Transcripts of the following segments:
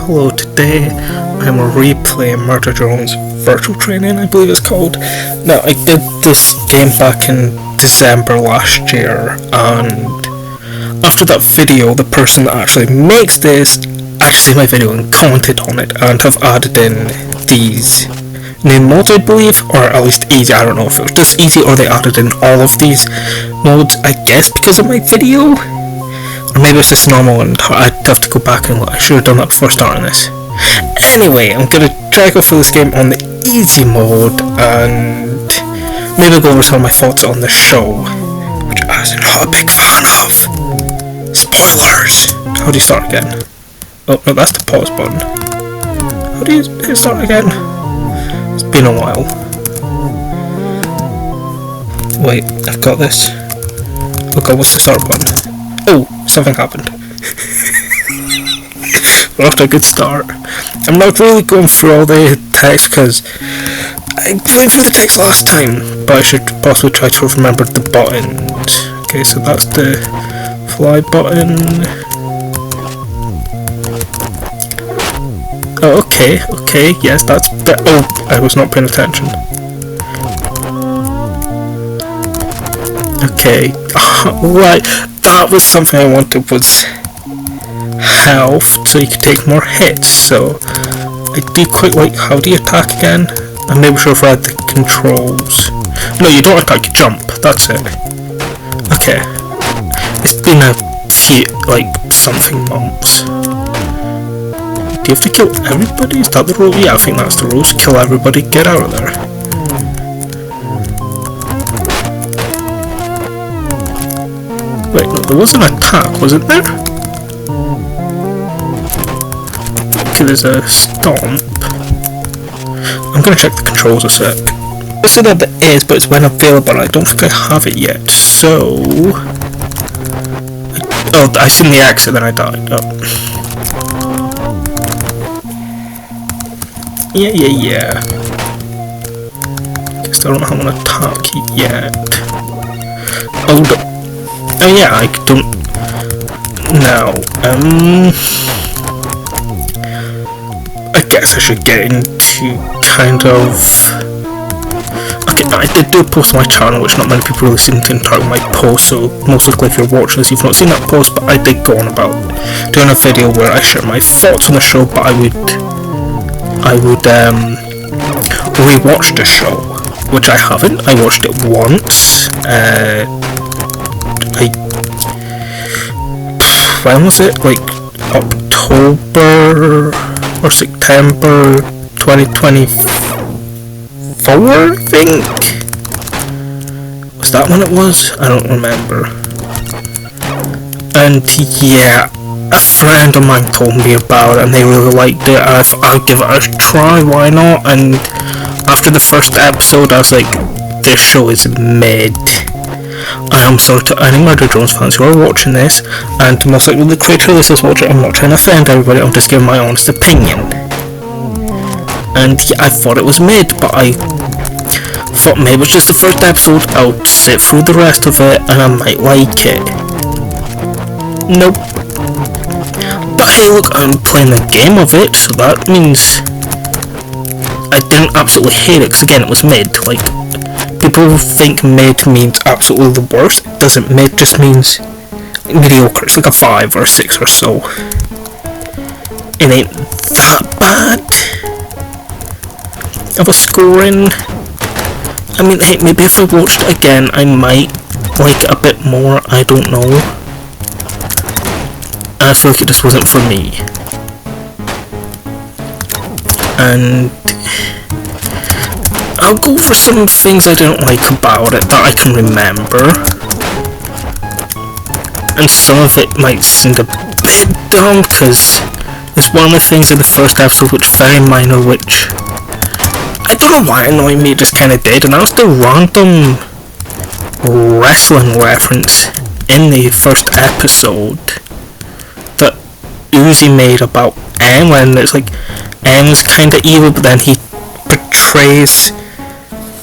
hello, today I'm replaying Murder Drones Virtual Training, I believe it's called. Now, I did this game back in December last year, and after that video, the person that actually makes this actually seen my video and commented on it, and have added in these new mods, I believe, or at least easy. I don't know if it was just easy or they added in all of these mods, I guess because of my video. Or maybe it's just normal and I'd have to go back and look. I should have done that before starting this. Anyway, I'm going to try to go through this game on the easy mode and maybe go over some of my thoughts on the show, which I'm not a big fan of. Spoilers! How do you start again? Oh, no, that's the pause button. How do you hit start again? It's been a while. Wait, I've got this. Oh god, what's the start button? Oh, something happened. We're off to a good start. I'm not really going through all the text because I went through the text last time, but I should possibly try to remember the buttons. Okay, so that's the fly button. Oh, okay, yes, that's oh, I was not paying attention. Okay, right, that was something I wanted, was health, so you could take more hits, so I do quite like, how do you attack again? I'm never sure if I had the controls. No, you don't attack, you jump, that's it. Okay, it's been a few, like, something months. Do you have to kill everybody? Is that the rule? Yeah, I think that's the rules. Kill everybody, get out of there. Wait, no, there was an attack, wasn't there? Okay, there's a stomp. I'm gonna check the controls a sec. I said that there is, but it's when available. I don't think I have it yet, so... Oh, I seen the exit, then I died. Oh. Yeah. Guess I don't have an attack yet. Oh yeah, I don't... Now, I guess I should get into kind of... Okay, I did do a post on my channel, which not many people really seem to entitle my post, so most likely if you're watching this, you've not seen that post, but I did go on about doing a video where I share my thoughts on the show, but I would rewatch the show, which I haven't. I watched it once. When was it? Like October or September 2024, I think? Was that when it was? I don't remember. And yeah, a friend of mine told me about it and they really liked it. I thought I'd give it a try, why not? And after the first episode I was like, this show is mid. I am sorry to any Murder Drones fans who are watching this, and most likely the creator of this is watching. I'm not trying to offend everybody, I'm just giving my honest opinion. And yeah, I thought it was mid, but I thought maybe it's just the first episode, I'll sit through the rest of it and I might like it. Nope. But hey, look, I'm playing the game of it, so that means I didn't absolutely hate it, because again, it was mid. Like, people think mid means absolutely the worst. It doesn't. Mid just means mediocre. It's like a 5 or a 6 or so. It ain't that bad of a scoring. I mean, hey, maybe if I watched it again, I might like it a bit more. I don't know. I feel like it just wasn't for me. And I'll go over some things I didn't like about it that I can remember. And some of it might seem a bit dumb, because there's one of the things in the first episode which is very minor, which I don't know why it annoyed me, it just kinda did, and that was the random wrestling reference in the first episode that Uzi made about M, when it's like M's kinda evil, but then he portrays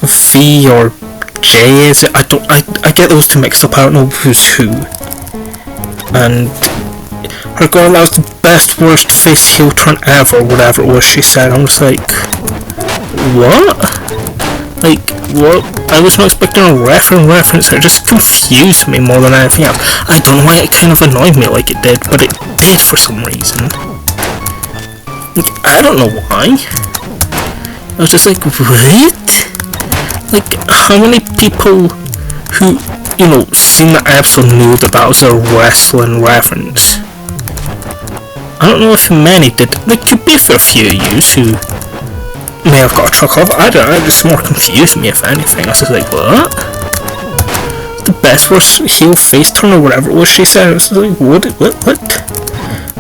V or J, is it? I get those two mixed up, I don't know who's who. And her going, that was the best worst face heel turn ever, whatever it was she said. I'm just like, what? Like, what? I was not expecting a reference. It just confused me more than anything else. I don't know why it kind of annoyed me like it did, but it did for some reason. Like, I don't know why. I was just like, what? Like, how many people who, you know, seen the episode knew that was a wrestling reference? I don't know if many did. There could be a few of you who may have got a chuckle of it. I don't know, it just more confused me if anything. I was just like, what? The best worst heel face turn or whatever it was she said. I was like, what?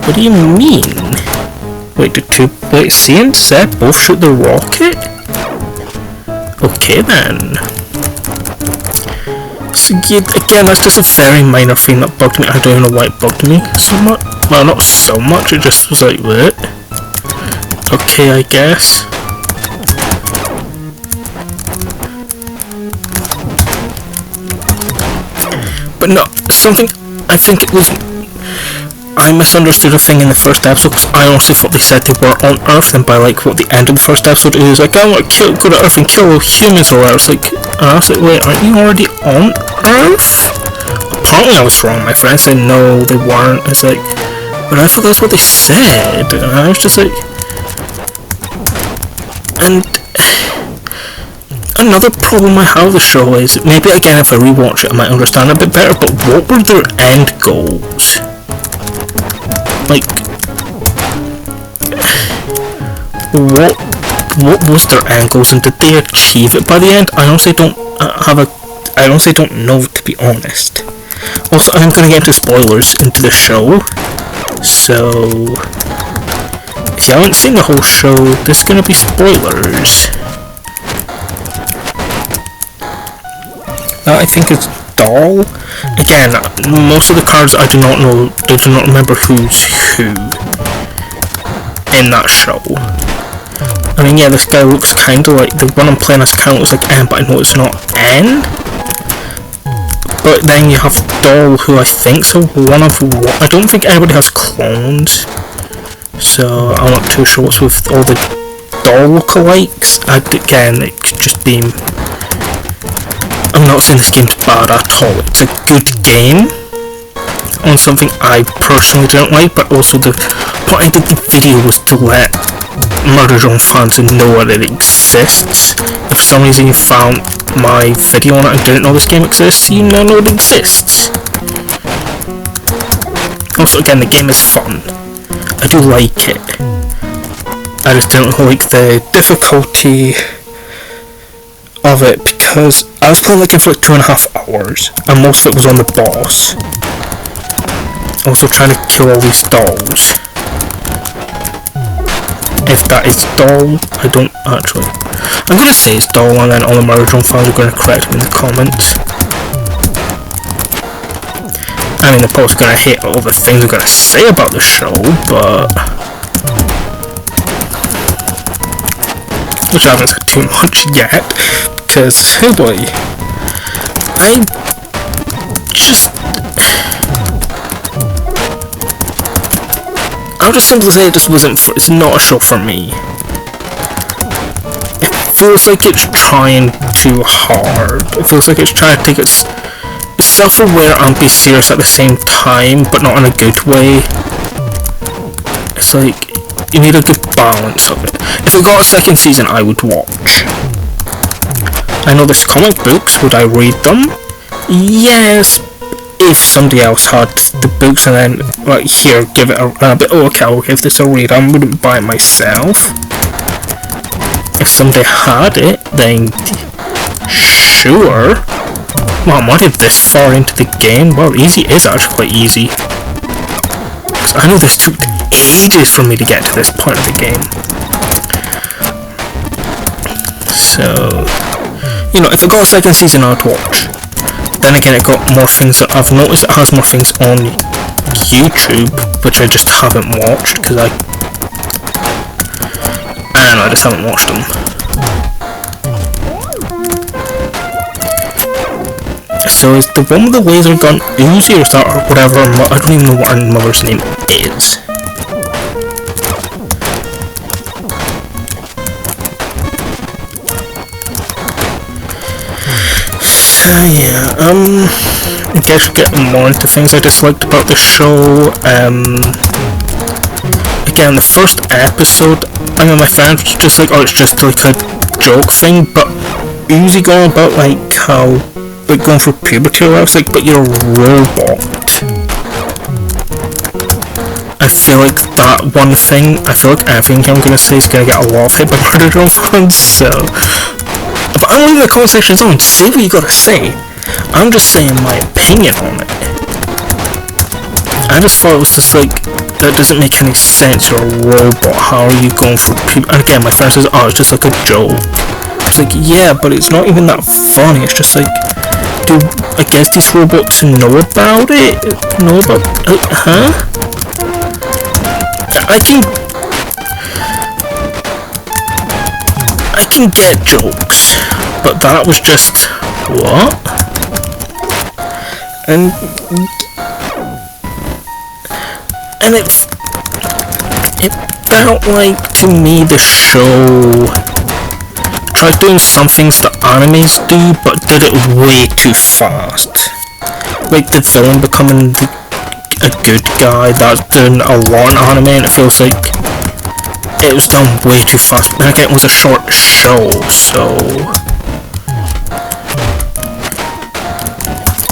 What do you mean? Wait, C and Seth both shoot the rocket? Okay then. So yeah, again, that's just a very minor thing that bugged me. I don't even know why it bugged me so much. Well, not so much, it just was like, what? Okay, I guess. But no, something, I think it was, I misunderstood a thing in the first episode, because I honestly thought they said they were on Earth, and by like, what, the end of the first episode, it was like, I want to go to Earth and kill humans or whatever. I was like, wait, aren't you already on Earth? Apparently I was wrong, my friend said no, they weren't. It's like, but I thought that's what they said, and I was just like, and another problem I have with the show is, maybe again if I rewatch it I might understand it a bit better, but what were their end goals? Like, what was their end goals, and did they achieve it by the end? I honestly don't know, to be honest. Also, I'm gonna get into spoilers into the show, so if you haven't seen the whole show, there's gonna be spoilers. That I think is Doll. Again, most of the cards I do not know, I do not remember who's who in that show. I mean, yeah, this guy looks kinda like, the one I'm playing as kinda looks like N, but I know it's not N. But then you have Doll, who I think so, I don't think anybody has clones, so I'm not too sure what's with all the Doll lookalikes. Again, it could just be, I'm not saying this game's bad at all, it's a good game on something I personally don't like, but also the point I did the video was to let Murder Zone fans know that it exists. If for some reason you found my video on it and didn't know this game exists, you now know it exists. Also, again, the game is fun. I do like it. I just didn't like the difficulty of it, because I was playing the game for like 2.5 hours, and most of it was on the boss. Also trying to kill all these dolls. If that is Doll, I don't actually. I'm gonna say it's Doll, and then all the Murder Zone fans are gonna correct me in the comments. I mean, they're probably gonna hate all the things I'm gonna say about the show, but which I haven't said too much yet, because, oh boy, I'll just simply say it's not a show for me. It feels like it's trying too hard. It feels like it's trying to take it's self-aware and be serious at the same time, but not in a good way. It's like, you need a good balance of it. If it got a second season, I would watch. I know there's comic books, would I read them? Yes, if somebody else had the books and then, like, here, give it a bit, oh, okay, I'll give this a read. I wouldn't buy it myself. If somebody had it, then sure. Wow, I'm already this far into the game. Well, easy is actually quite easy. I know this took ages for me to get to this part of the game. So, you know, if it got a second season, I'd watch. Then again, it got more things that I've noticed. It has more things on YouTube, which I just haven't watched, because I don't know, I just haven't watched them. So is the one with the laser gun Uzi, or is that, or whatever, I don't even know what her mother's name is. So yeah, I guess getting more into things I disliked about the show. Again, the first episode, I mean, my friends were just like, oh, it's just like a joke thing, but usually going about like how, like going through puberty, I was like, but you're a robot. I feel like that one thing, I feel like everything I'm gonna say is gonna get a lot of hate by Murder Drone fans, so... But I'm leaving the comment section on, say what you gotta say. I'm just saying my opinion on it. I just thought it was just like, that doesn't make any sense, you're a robot, how are you going for people? And again, my friend says, oh, it's just like a joke. It's like, yeah, but it's not even that funny, it's just like, do I guess these robots know about it? Know about, huh? I can get jokes, but that was just, what? And it felt like, to me, the show tried doing some things that animes do, but did it way too fast. Like the villain becoming a good guy, that's doing a lot in anime, and it feels like it was done way too fast. And again, it was a short show, so...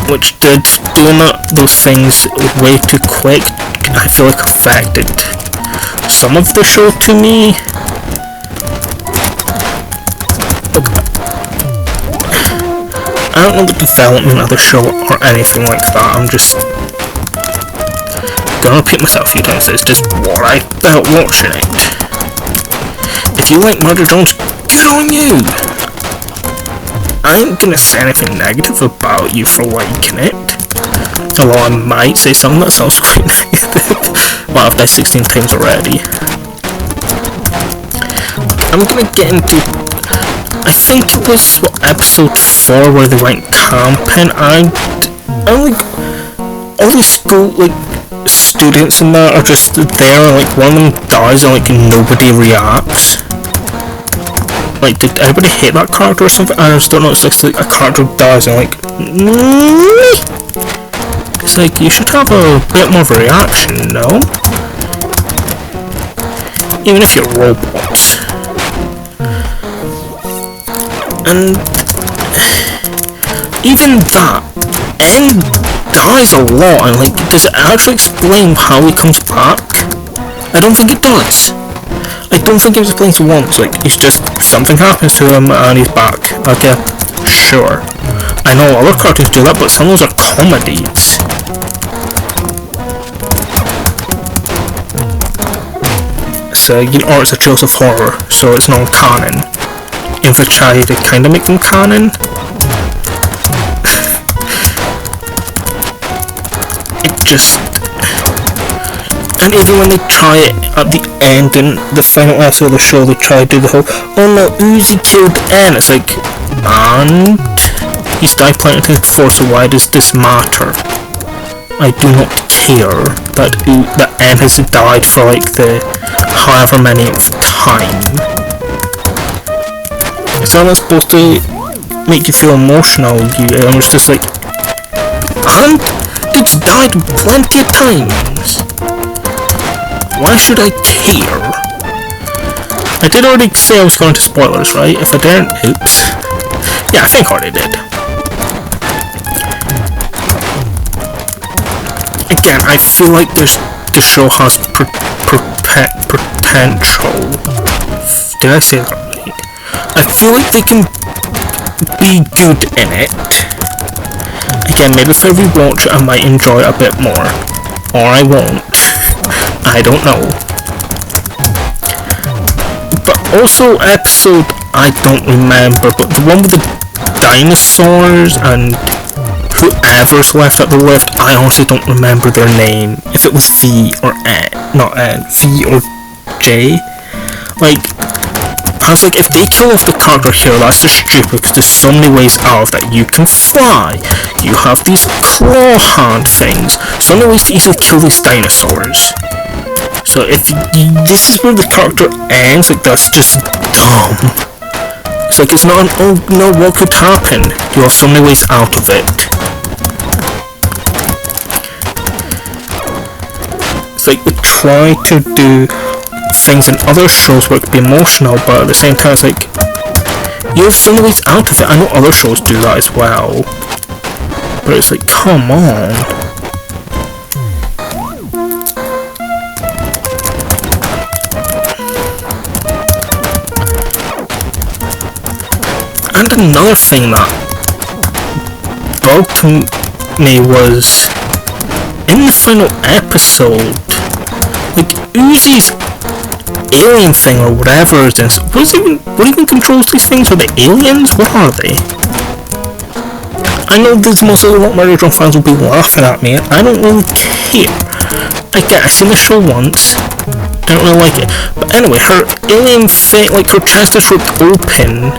Which did doing those things way too quick, I feel like affected some of the show to me. I don't know the development of the show or anything like that, I'm just gonna repeat myself a few times, it's just what I felt watching it. If you like Murder Jones, good on you! I ain't gonna say anything negative about you for liking it. Although I might say something that sounds quite negative. Well, I've died 16 times already. I'm gonna get into... I think it was, what, episode 4 where they went camping. I like... All these school, like, students and that are just there, and like one of them dies and like nobody reacts. Like, did everybody hate that character or something? I just don't know, it's like a character dies and like... It's like, you should have a bit more of a reaction, no? Even if you're robots. And... Even that, N dies a lot, and like, does it actually explain how he comes back? I don't think it does. I don't think it explains once, like, it's just, something happens to him and he's back. Okay, sure. I know other cartoons do that, but some of those are comedies. So, you know, or it's a Joseph horror, so it's non-canon. If I try to kind of make them canon, it just... And even when they try it at the end, in the final episode of the show, they try to do the whole, oh no, Uzi killed N. It's like, and he's died plenty of times before, so why does this matter? I do not care that N has died for like the however many time. It's not supposed to make you feel emotional. I'm just like, and it's died plenty of times. Why should I care? I did already say I was going to spoilers, right? If I didn't, oops. Yeah, I think I already did. Again, I feel like the show has potential. Did I say that right? I feel like they can be good in it. Again, maybe if I rewatch it, I might enjoy it a bit more. Or I won't. I don't know. But also episode, I don't remember, but the one with the dinosaurs and whoever's left at the lift, I honestly don't remember their name. If it was V or N, not N, V or J. Like, I was like, if they kill off the character here, that's just stupid, because there's so many ways out of that. You can fly, you have these claw hand things, so many ways to easily kill these dinosaurs. So if this is where the character ends, like, that's just dumb. It's like, it's not an, oh no, what could happen? You have so many ways out of it. It's like, they try to do things in other shows where it could be emotional, but at the same time it's like, you have so many ways out of it. I know other shows do that as well, but it's like, come on. And another thing that bugged me was in the final episode, like, Uzi's alien thing or whatever it is, what even controls these things? Are they aliens? What are they? I know there's most of the Murder Drunk fans will be laughing at me. I don't really care. I've seen the show once. I don't really like it. But anyway, her alien thing, like, her chest is ripped open.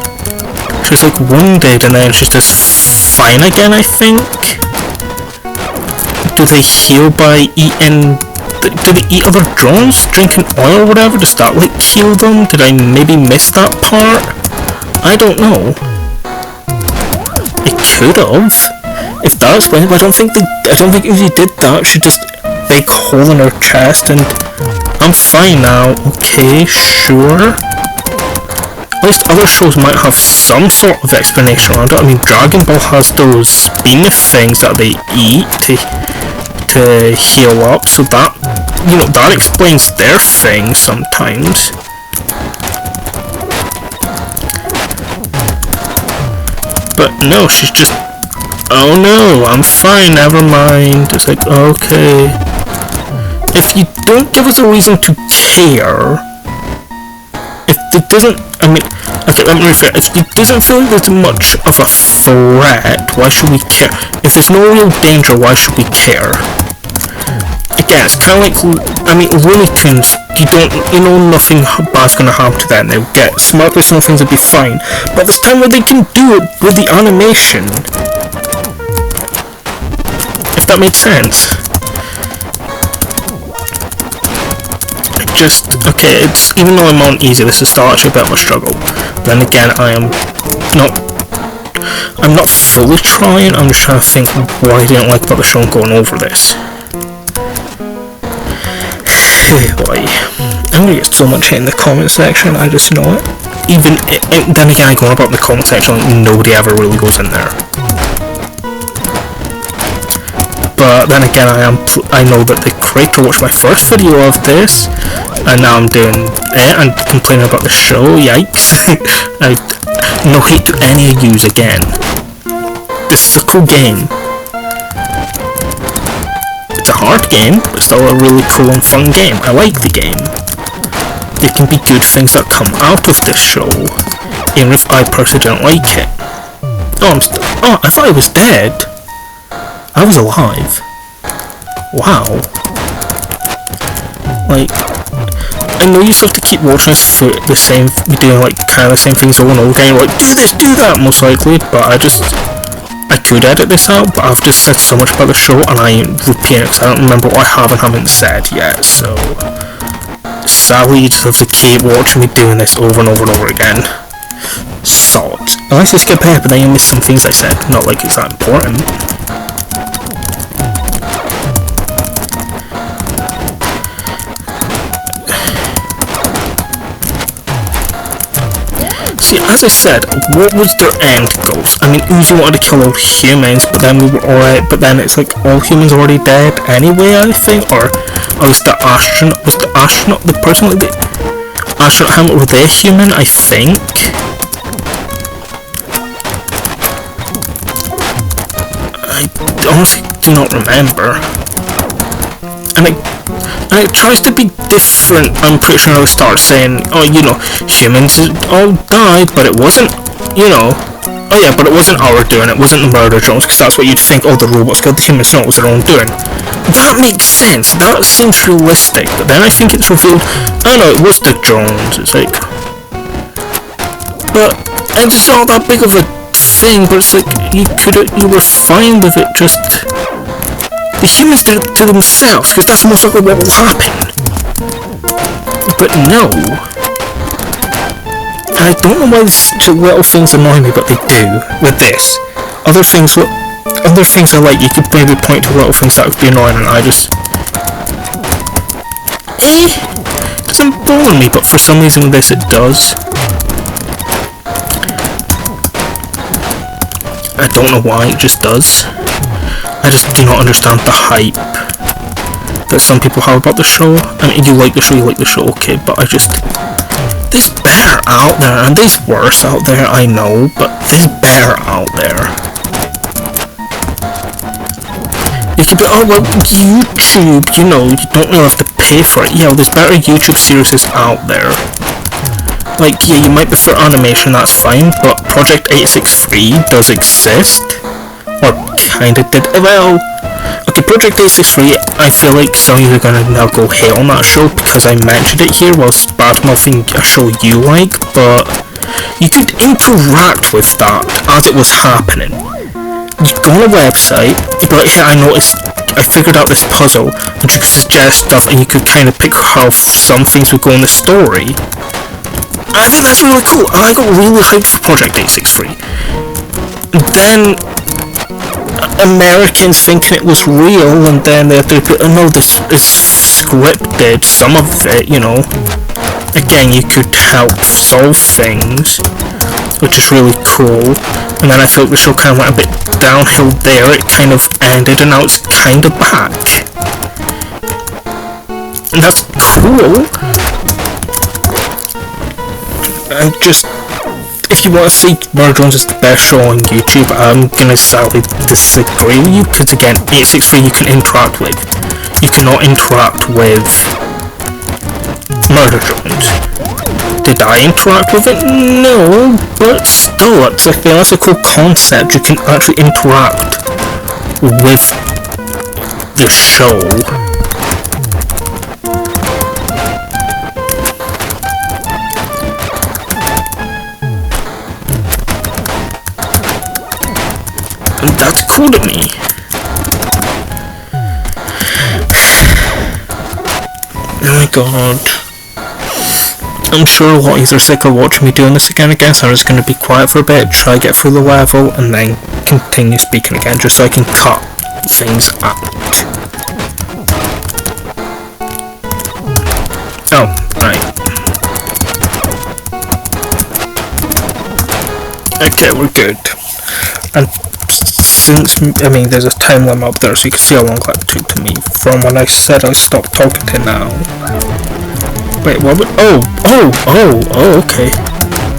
She's like wounded and then she's just fine again, I think. Do they heal by eating... Do they eat other drones? Drinking oil or whatever? Does that, like, heal them? Did I maybe miss that part? I don't know. It could have. If that explains it, but I don't think Uzi did that. She just big hole in her chest and I'm fine now. Okay, sure. At least other shows might have some sort of explanation around it. I mean, Dragon Ball has those bean things that they eat to heal up, so that, you know, that explains their thing sometimes. But no, she's just, oh no, I'm fine, never mind. It's like, okay. If you don't give us a reason to care, if it doesn't, I mean, okay, let me rephrase. If it doesn't feel like there's much of a threat, why should we care? If there's no real danger, why should we care? Again, it's kind of like, I mean, Looney Tunes, you know nothing bad's gonna happen to them. They'll get smart with some things, will be fine. But this time where they can do it with the animation. If that makes sense. Just, okay, it's, even though I'm on easy, this is still actually a bit of a struggle. Then again, I'm not fully trying, I'm just trying to think what I didn't like about the show and going over this. Boy, I'm gonna get so much hate in the comment section, I just know it. Even, then again, I go on about the comment section, like, nobody ever really goes in there. But then again, I know that the creator watched my first video of this, and now I'm doing it and complaining about the show. Yikes. No hate to any of yous again. This is a cool game. It's a hard game, but still a really cool and fun game. I like the game. There can be good things that come out of this show, even if I personally don't like it. Oh, I thought I was dead. I was alive. Wow. Like, I know you still have to keep watching this for the same, doing like kind of the same things over and over again. You're like, do this, do that, most likely. But I could edit this out, but I've just said so much about the show, and I ain't repeating it because I don't remember what I have and haven't said yet. So, sadly, you just have to keep watching me doing this over and over and over again. Sod. Unless I skip ahead, but then you miss some things I said. Not like it's that important. See, as I said, what was their end goals? I mean, Uzi wanted to kill all humans, but then we were alright, but then it's like all humans are already dead anyway, I think, or was the astronaut, the person, like the astronaut helmet, were they human, I think? I honestly do not remember. And it tries to be different. I'm pretty sure it'll start saying, oh, you know, humans all died, but it wasn't, you know, oh yeah, but it wasn't our doing, it wasn't the murder drones, because that's what you'd think, oh, the robots killed the humans, no, it was their own doing. That makes sense, that seems realistic, but then I think it's revealed, oh no, it was the drones. It's like, But and it's not that big of a thing. But it's like you were fine with it. Just the humans did it to themselves because that's most likely what will happen. But no. And I don't know why these little things annoy me, but they do with this. Other things are like you could maybe point to little things that would be annoying, and I just doesn't bother me, but for some reason with this it does. I don't know why, it just does. I just do not understand the hype that some people have about the show. I mean, you like the show, okay, but I just... There's better out there, and there's worse out there, I know, but there's better out there. You could be, oh well, YouTube, you know, you don't really have to pay for it. Yeah, well, there's better YouTube series out there. Like, yeah, you might prefer animation, that's fine, but Project 863 does exist. Or kinda did. Well, okay, Project 863, I feel like some of you are gonna now go hate on that show because I mentioned it here whilst bad-mouthing a show you like, but you could interact with that as it was happening. You go on a website, you'd be like, hey, I figured out this puzzle, and you could suggest stuff, and you could kind of pick how some things would go in the story. I think that's really cool, and I got really hyped for Project 863. Then Americans thinking it was real, and then they be, oh no, this is scripted, some of it, you know. Again, you could help solve things, which is really cool. And then I felt the show kind of went a bit downhill there, it kind of ended, and now it's kind of back. And that's cool. And just, if you want to see Murder Drones is the best show on YouTube, I'm gonna sadly disagree with you, because again, 863 you can interact with. You cannot interact with Murder Drones. Did I interact with it? No, but still, I feel that's a cool concept. You can actually interact with the show. And that's cool to me. Oh my god. I'm sure a lot of you are sick of watching me doing this again, so I'm just going to be quiet for a bit, try to get through the level, and then continue speaking again, just so I can cut things out. Oh, right. Okay, we're good. And since, I mean, there's a time limit up there, so you can see how long that took to me, from when I said I stopped talking to now. Wait, what? Oh, okay.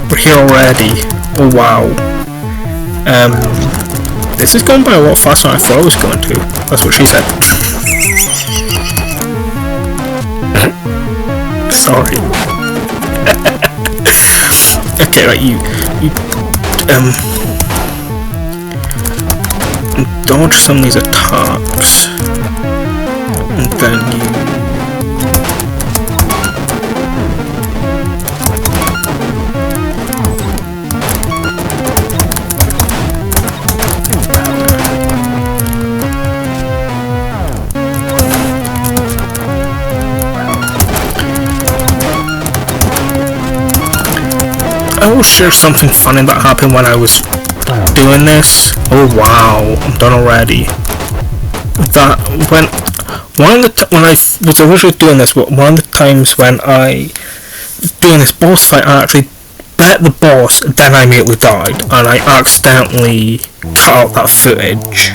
We're here already. Oh, wow. This is going by a lot faster than I thought it was going to. That's what she said. Sorry. Okay, right, you, dodge some of these attacks. And then you... I will share something funny that happened when I was doing this. Oh wow, I'm done already. That when I was originally doing this, one of the times when I was doing this boss fight, I actually bet the boss, then I immediately died, and I accidentally cut out that footage.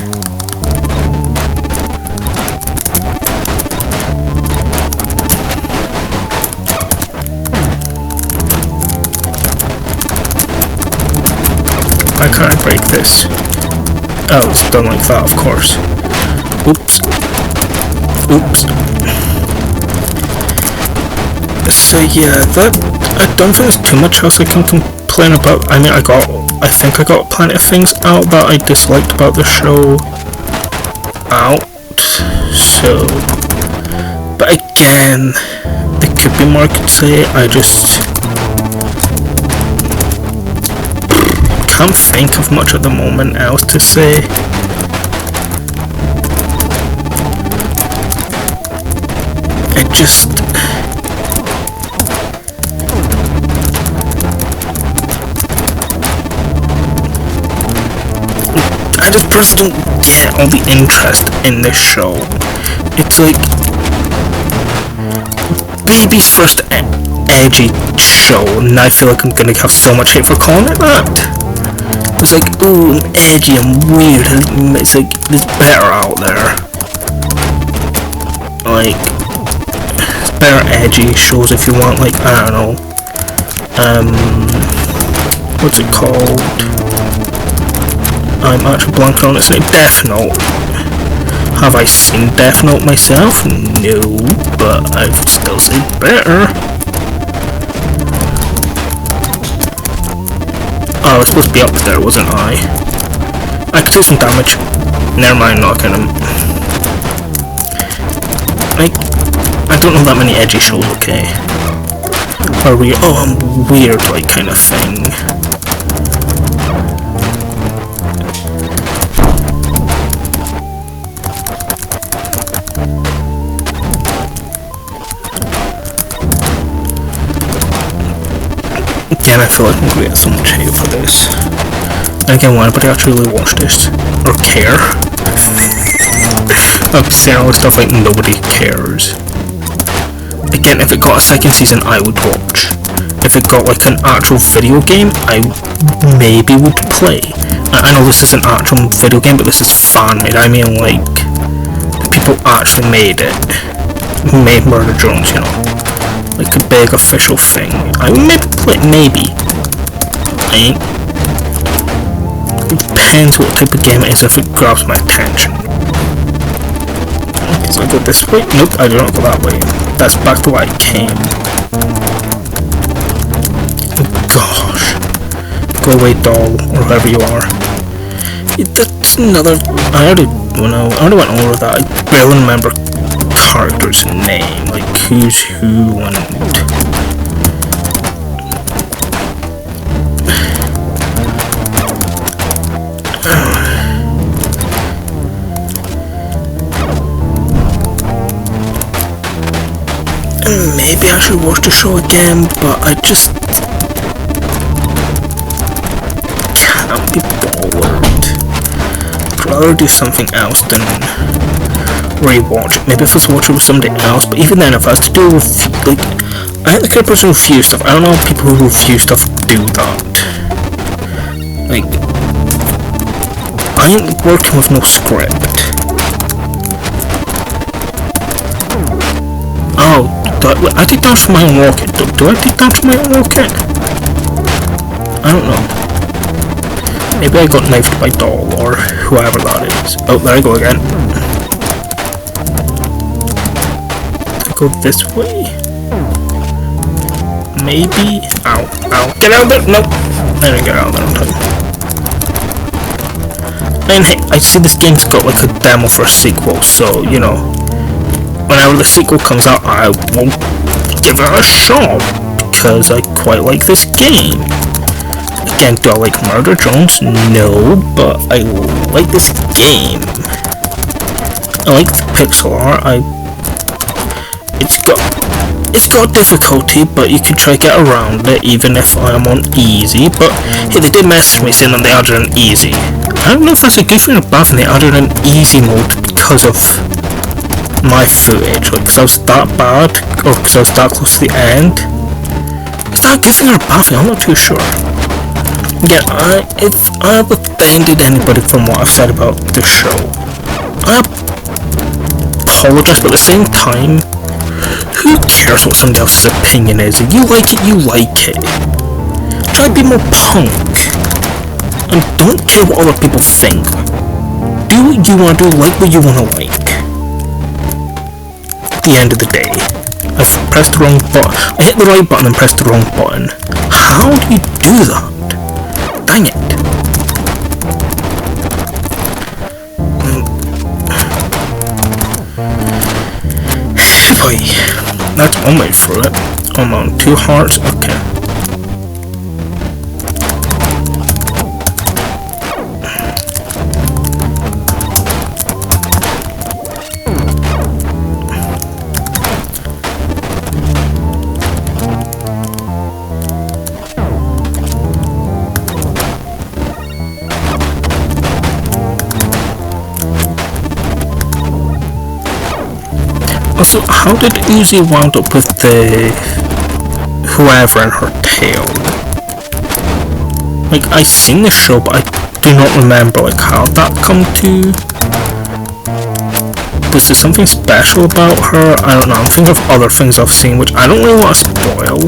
Why can't I break this? Oh, it's done like that, of course. Oops. Oops. So yeah, that, I don't think there's too much else I can complain about. I mean, I think I got plenty of things out that I disliked about the show out. So, but again, there could be more I could say. I just... can't think of much at the moment else to say. I just personally don't get all the interest in this show. It's like baby's first edgy show, and I feel like I'm gonna have so much hate for calling it that. It's like, ooh, I'm edgy, I'm weird. It's like, there's better out there. Like, there's better edgy shows if you want, like, I don't know. What's it called? I'm actually blanking on its name. Death Note. Have I seen Death Note myself? No, but I've still seen better. Oh, I was supposed to be up there, wasn't I? I could do some damage. Never mind knocking him. I don't know that many edgy shows, okay? Or weird, oh, I'm weird, like, kind of thing. Again, I feel like I'm gonna get so much hate for this. And again, why anybody actually really watch this? Or care? I'm saying all this stuff like nobody cares. Again, if it got a second season, I would watch. If it got like an actual video game, I maybe would play. I know this is an actual video game, but this is fan-made. I mean, like, the people actually made it. Who made Murder Drones, you know. Like a big official thing. I would maybe play it, maybe. Right? It depends what type of game it is if it grabs my attention. So I go this way? Nope, I do not go that way. That's back to where I came. Oh gosh. Go away, doll, or whoever you are. That's another... I already went over that. I barely remember character's name. Like, who's who and... Maybe I should watch the show again, but I just can't be bothered. I'd rather do something else than rewatch it. Maybe if I was watching with somebody else, but even then, if I was to do like, I ain't the kind of person who reviews stuff. I don't know how people who review stuff do that. Like, I ain't working with no script. Oh. I take damage from my own rocket. Do I take damage from my own rocket? I don't know. Maybe I got knifed by Doll or whoever that is. Oh, there I go again. I go this way? Maybe? Ow, ow. Get out of there! Nope. I didn't get out of there on time. And hey, I see this game's got like a demo for a sequel, so, you know, whenever the sequel comes out, I will give it a shot, because I quite like this game. Again, do I like Murder Drones? No, but I like this game. I like the pixel art. It's got difficulty, but you can try to get around it, even if I'm on easy. But hey, they did message me saying that they added an easy. I don't know if that's a good thing or bad thing. They added an easy mode because of my footage, like, because I was that bad, or because I was that close to the end. Is that a good thing or a bad thing? I'm not too sure. Yeah, if I have offended anybody from what I've said about the show, I apologize, but at the same time, who cares what somebody else's opinion is? If you like it, you like it. Try to be more punk, and don't care what other people think. Do what you want to do, like what you want to like. The end of the day, I've pressed the wrong button. I hit the right button and pressed the wrong button. How do you do that? Dang it. Boy, that's one way through it. I'm on 2 hearts. Okay. Also, how did Uzi wound up with the whoever in her tail? Like, I seen the show, but I do not remember like how that come to. Was there something special about her? I don't know. I'm thinking of other things I've seen, which I don't really want to spoil.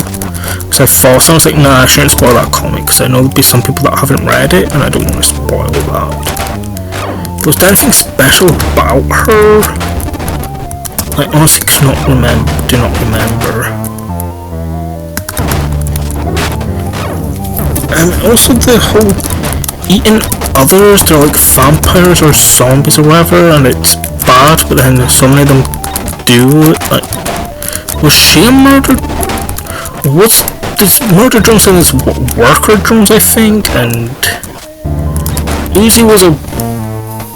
Because I thought, so I was like, nah, I shouldn't spoil that comic, because I know there'll be some people that haven't read it, and I don't want to spoil that. Was there anything special about her? I honestly cannot remember, do not remember. And also the whole eating others, they're like vampires or zombies or whatever, and it's bad, but then so many of them do it. Like, was she a murder? What's this murder drones and this worker drones, I think, and Uzi was a.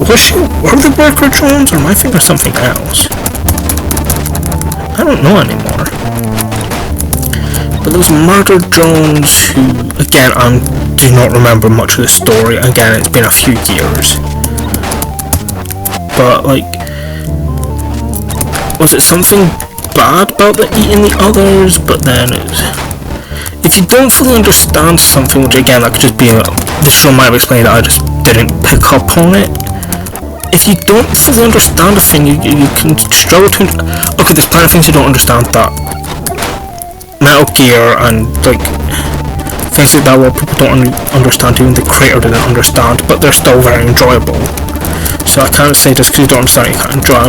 Were the worker drones, or am I thinking of something else? I don't know anymore. But those murder drones who, again, I do not remember much of the story. Again, it's been a few years. But, like, was it something bad about the eating the others? But then it's, if you don't fully understand something, which again, that could just be the show might have explained that I just didn't pick up on it. If you don't fully understand a thing, you can struggle to. Okay, there's plenty of things you don't understand that Metal Gear and like things like that where people don't understand, even the creator didn't understand, but they're still very enjoyable. So I can't say just because you don't understand you can't enjoy.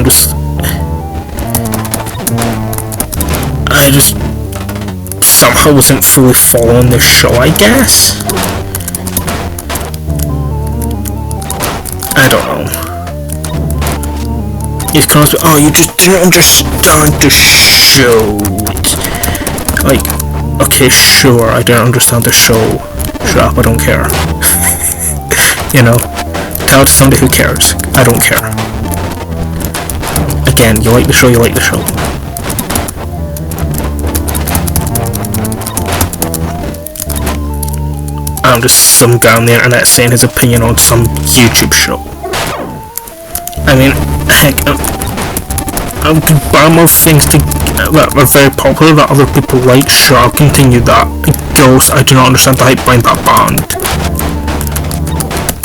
I just somehow wasn't fully following the show, I guess. I don't know. It's kind of, oh, you just didn't understand the show. Like, okay, sure, I didn't understand the show. Shut up, I don't care. You know, tell it to somebody who cares. I don't care. Again, you like the show, you like the show. I'm just some guy on the internet saying his opinion on some YouTube show. I mean, heck, I could buy more things that are very popular that other people like. Sure, I'll continue that. Ghost, I do not understand the hype behind that band.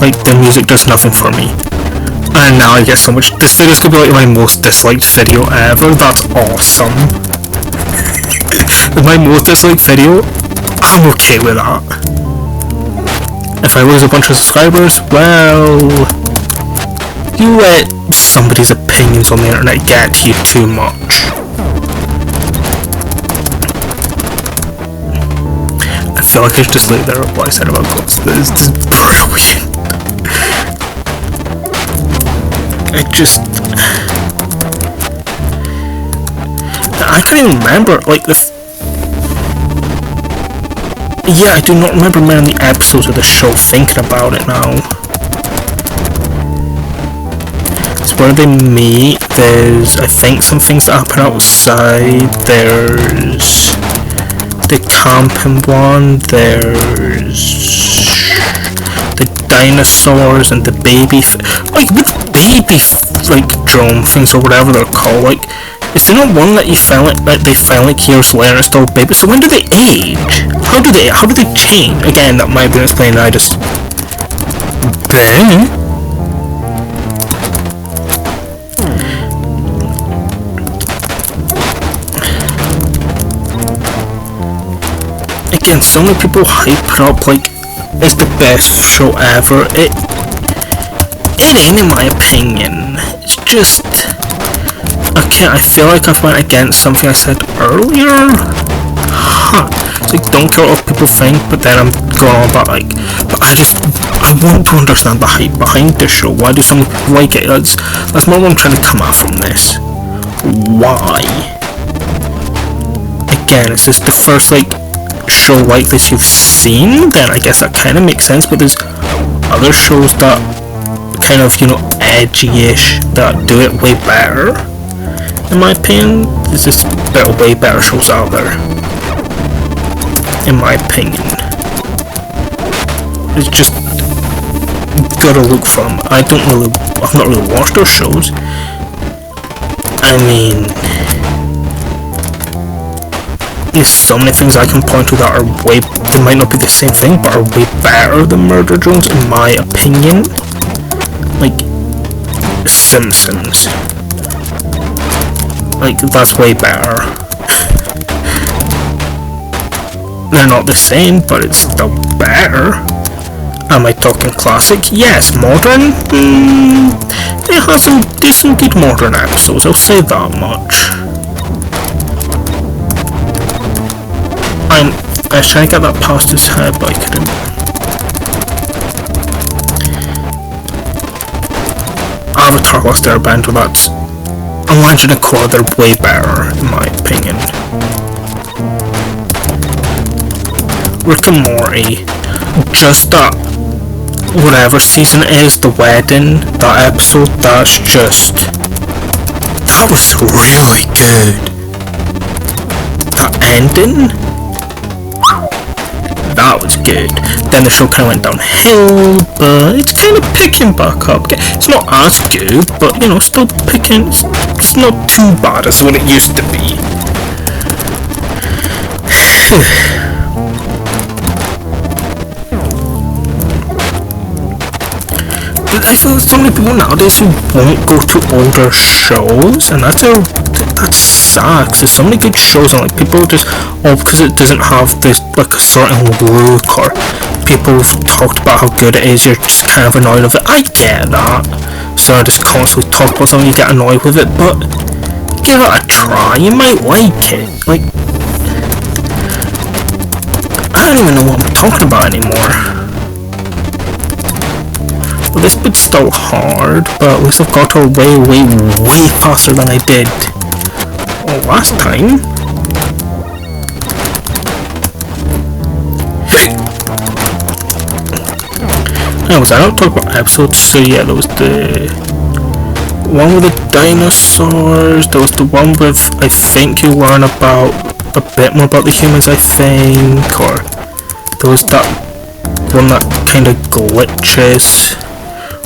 Like, the music does nothing for me. And now I get so much. This video's gonna be like my most disliked video ever. That's awesome. My most disliked video, I'm okay with that. If I lose a bunch of subscribers, well, you let somebody's opinions on the internet get to you too much. I feel like I should just leave there what I said about Ghost. This is brilliant. I can't even remember, like, yeah, I do not remember many of the episodes of the show thinking about it now. It's where they meet, there's, I think, some things that happen outside, there's the camping one, there's the dinosaurs and the baby, like, the baby, like, drone things or whatever they're called, like, is there not one that you found like they found like years later and still baby? So when do they age? How do they change? Again, that might be explained. I just again, so many people hype it up like it's the best show ever. It ain't, in my opinion. It's just. Okay, I feel like I've went against something I said earlier. It's like, don't care what people think, but then I'm going on about like, but I want to understand the hype behind this show. Why do some people like it? That's more what I'm trying to come at from this. Why? Again, is this the first like show like this you've seen? Then I guess that kind of makes sense, but there's other shows that kind of, you know, edgy-ish that do it way better. In my opinion, there's just way better shows out there. In my opinion, it's just gotta look for them. I've not really watched those shows. I mean, There's so many things I can point to that are way, they might not be the same thing, but are way better than Murder Drones in my opinion. Like, Simpsons. Like, that's way better. They're not the same, but it's still better. Am I talking classic? Yes. Modern? It has some decent good modern episodes, I'll say that much. I was trying to get that past his head, but I couldn't. Avatar Last Airbender, that's a Legend of Korra, they're way better, in my opinion. Rick and Morty, just that, whatever season it is, the wedding, that episode, that's just, that was really good. That ending, that was good. Then the show kind of went downhill, but it's kind of picking back up. It's not as good, but you know, still picking. It's not too bad as what it used to be. But there's so many people nowadays who won't go to older shows, and that's sad, because there's so many good shows, and like people just, because it doesn't have this like a certain look, or people have talked about how good it is, you're just kind of annoyed with it. I get that, so I just constantly talk about something, you get annoyed with it, but give it a try, you might like it. Like, I don't even know what I'm talking about anymore. Well, this bit's still hard, but at least I've got to way faster than I did last time. Anyways, I don't talk about episodes, so yeah, there was the one with the dinosaurs, there was the one with, I think you learn about a bit more about the humans, I think, or there was that one that kind of glitches,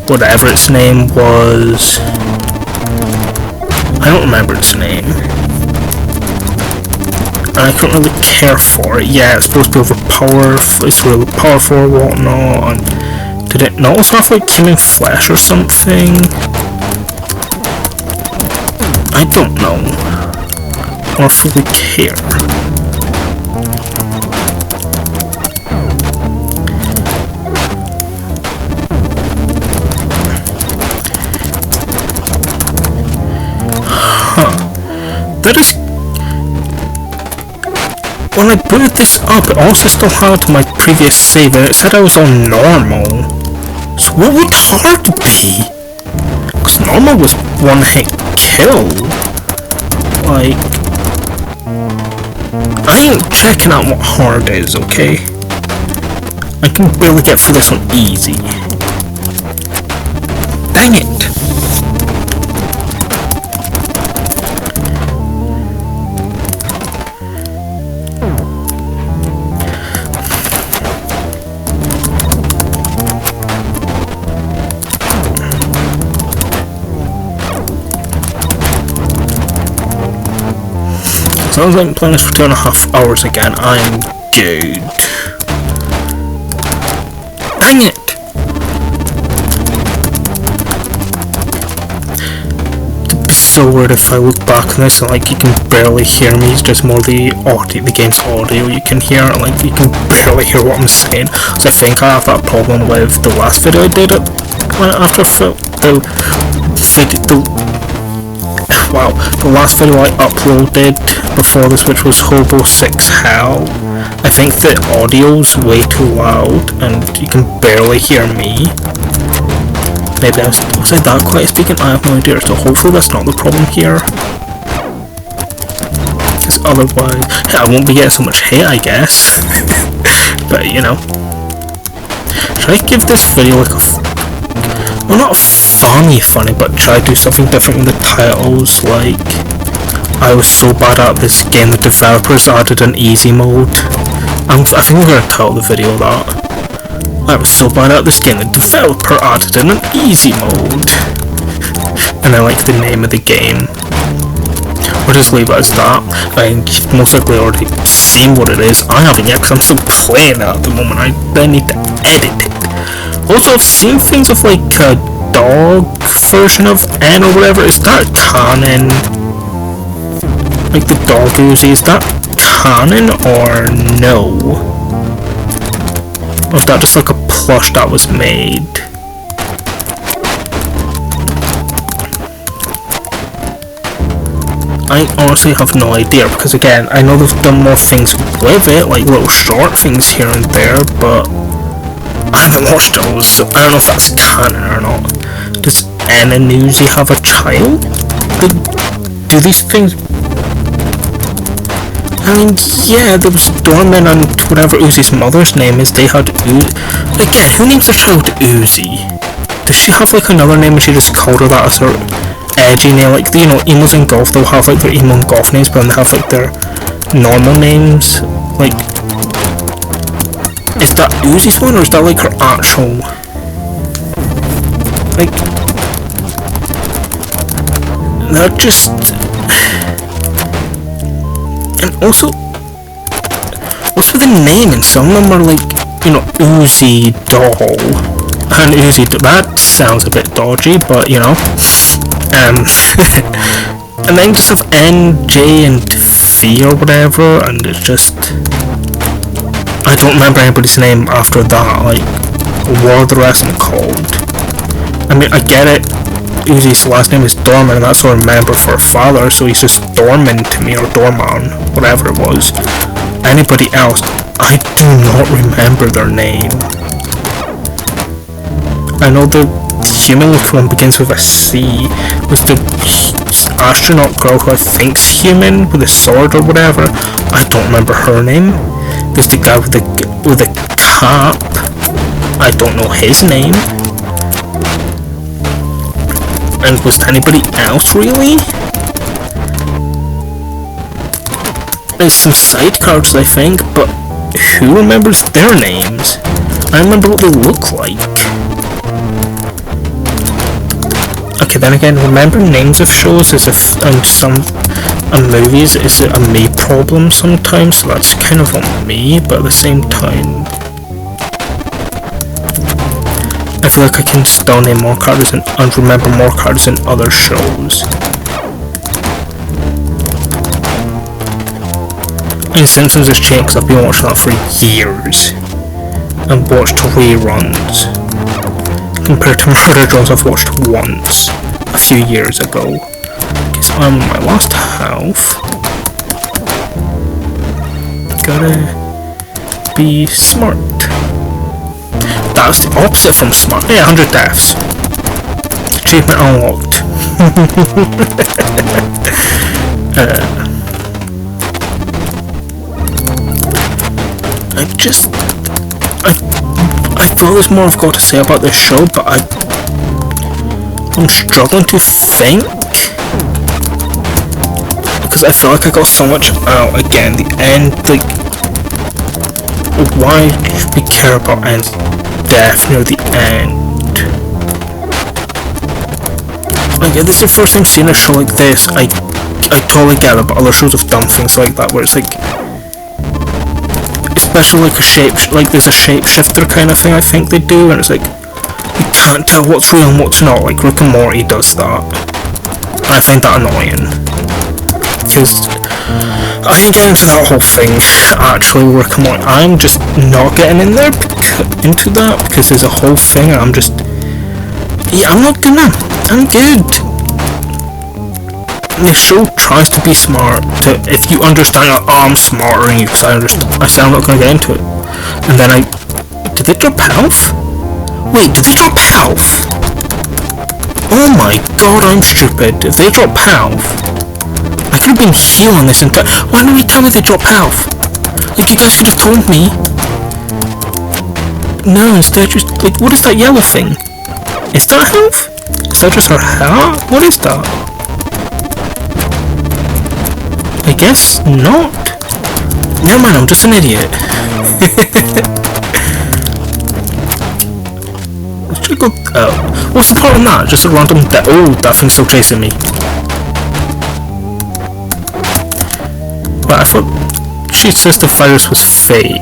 whatever its name was. I don't remember its name. I couldn't really care for it. Yeah, it's supposed to be overpowered, it's really powerful or whatnot, and did it not also have like human flesh or something? I don't know. I don't fully care. That is, when I booted this up, it also still had my previous save and it said I was on normal. So what would hard be? Because normal was one hit kill. Like, I ain't checking out what hard is, okay? I can barely get through this one easy. Dang it. Sounds like I'm playing this for 2.5 hours again. I'm good. Dang it! It'd be so weird if I look back on this and like you can barely hear me. It's just more the audio, the game's audio you can hear, and like you can barely hear what I'm saying. So I think I have that problem with the last video I did after the last video I uploaded before this, which was Hobo 6 Hell. I think the audio's way too loud and you can barely hear me. Maybe was I that quiet speaking? I have no idea, so hopefully that's not the problem here. Because otherwise, I won't be getting so much hate, I guess. But you know. Should I give this video like a well, not funny, but try to do something different in the titles, like, I was so bad at this game, the developers added an easy mode. I think we're going to title the video that. I was so bad at this game, the developer added in an easy mode. And I like the name of the game. We'll just leave it as that. You've most likely already seen what it is. I haven't yet because I'm still playing it at the moment. I then need to edit it. Also, I've seen things of like a dog version of N or whatever. Is that canon? Like the dog Uzi, is that canon or no? Or is that just like a plush that was made? I honestly have no idea, because again, I know they've done more things with it, like little short things here and there, but I haven't watched those, so I don't know if that's canon or not. Does N and Uzi have a child? Do these things... I mean, yeah, there was Dorman and whatever Uzi's mother's name is, they had Uzi. Again, who names their child Uzi? Does she have like another name and she just called her that as her edgy name? Like, you know, emos in golf, they'll have like their emo and golf names, but then they have like their normal names. Like, is that Uzi's one or is that like her actual... Like, that just... And also with the naming, some of them are like, you know, Uzi doll and Uzi, that sounds a bit dodgy, but you know. And then just have N, J and V or whatever, and it's just, I don't remember anybody's name after that. Like, what are the rest of them called? I mean, I get it, Uzi's last name is Dorman, and that's what I remember for her father, so he's just Dorman to me, or Dorman, whatever it was. Anybody else, I do not remember their name. I know the human looking one begins with a C. Was the astronaut girl who I think's human with a sword or whatever? I don't remember her name. There's the guy with the cap. I don't know his name. And was there anybody else really? There's some side cards I think, but who remembers their names? I remember what they look like. Okay, then again, remembering names of shows is and movies is a me problem sometimes, so that's kind of on me, but at the same time, I feel like I can still name more characters and remember more characters in other shows. And Simpsons is cheating because I've been watching that for years and watched reruns. Compared to Murder Jones, I've watched once a few years ago. Okay, so I'm on my last half. Gotta be smart. That's the opposite from smart. Yeah, 100 deaths. Achievement unlocked. I thought there's more I've got to say about this show, but I'm struggling to think, because I feel like I got so much out. Again, the end, like, why should we care about Ann's death near the end? Like, this is the first time seeing a show like this. I totally get it, but other shows have done things like that where it's like, especially like there's a shapeshifter kind of thing I think they do, and it's like you can't tell what's real and what's not. Like Rick and Morty does that, and I find that annoying because I can get into that whole thing. Actually, Rick and Morty, I'm just not getting into that because there's a whole thing, and I'm good. The show tries to be smart. If you understand it, I'm smarter than you because I say I'm not going to get into it. And then did they drop health? Wait, did they drop health? Oh my god, I'm stupid. If they drop health, I could have been healing this entire... Why didn't you tell me they drop health? Like, you guys could have told me. No, instead just... Like, what is that yellow thing? Is that health? Is that just her heart? What is that? I guess not. Never mind, I'm just an idiot. Should I go... what's the point in that? Just a random... Oh, that thing's still chasing me. But I thought... she says the virus was fake.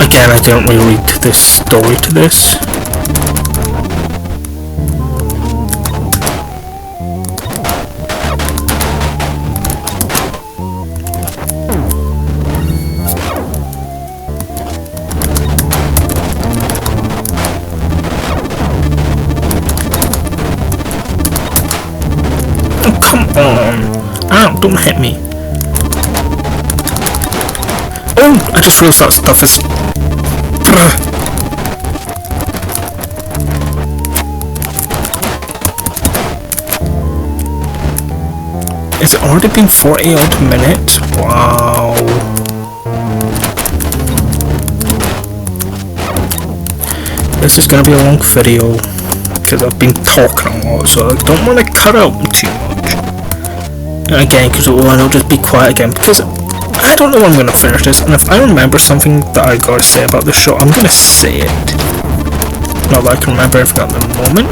Again, I didn't really read this story to this. Oh, come on. Ow, don't hit me. Oh, I just realized that stuff is... Is it already been 40 odd minutes? Wow. This is gonna be a long video because I've been talking a lot, so I don't want to cut out too much. And again, because I'll just be quiet again because I don't know when I'm gonna finish this, and if I remember something that I gotta say about the show, I'm gonna say it. Not that I can remember everything at the moment.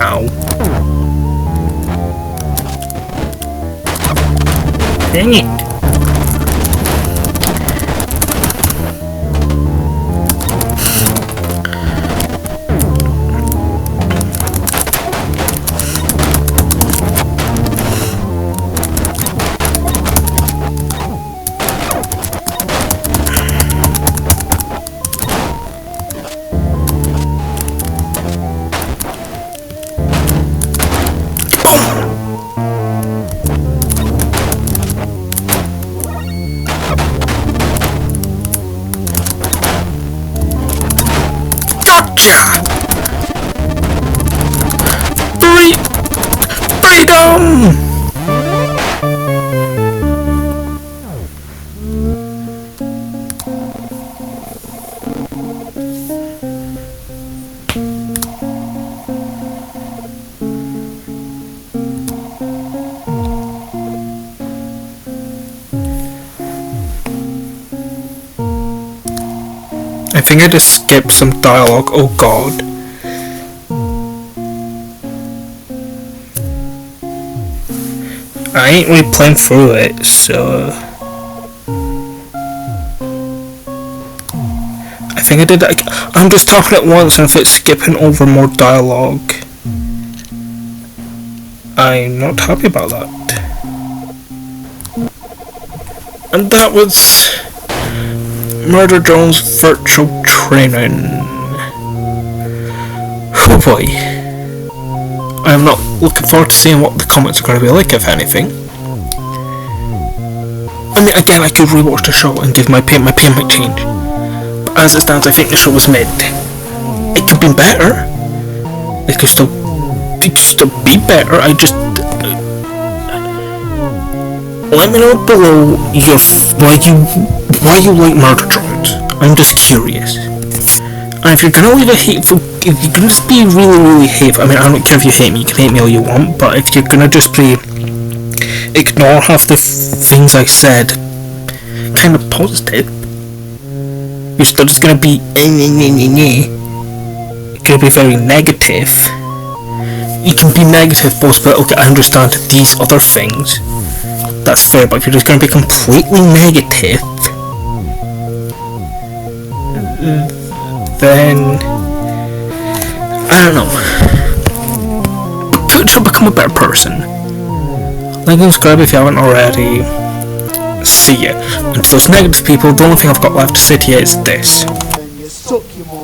Ow. Dang it. Freedom! I think I just skipped some dialogue. Oh god. I ain't really playing through it, so I think I did that again. I'm just talking at once, and if it's skipping over more dialogue, I'm not happy about that. And that was Murder Drone's virtual training. Oh boy. I'm not looking forward to seeing what the comments are going to be like, if anything. I mean, again, I could rewatch the show and give my opinion might change. But as it stands, I think the show was mid. It could be better. It could still be better. I just... let me know below why you like Murder Drones. I'm just curious. And if you're gonna leave a hateful, if you're gonna just be really hateful, I mean, I don't care if you hate me, you can hate me all you want, but if you're gonna just be, ignore half the things I said, kind of positive, you're still just gonna be, you're gonna be very negative. You can be negative both, but okay, I understand these other things, that's fair, but if you're just gonna be completely negative, then I don't know. Should become a better person. Like and subscribe if you haven't already. See ya. And to those negative people, the only thing I've got left to say to you is this.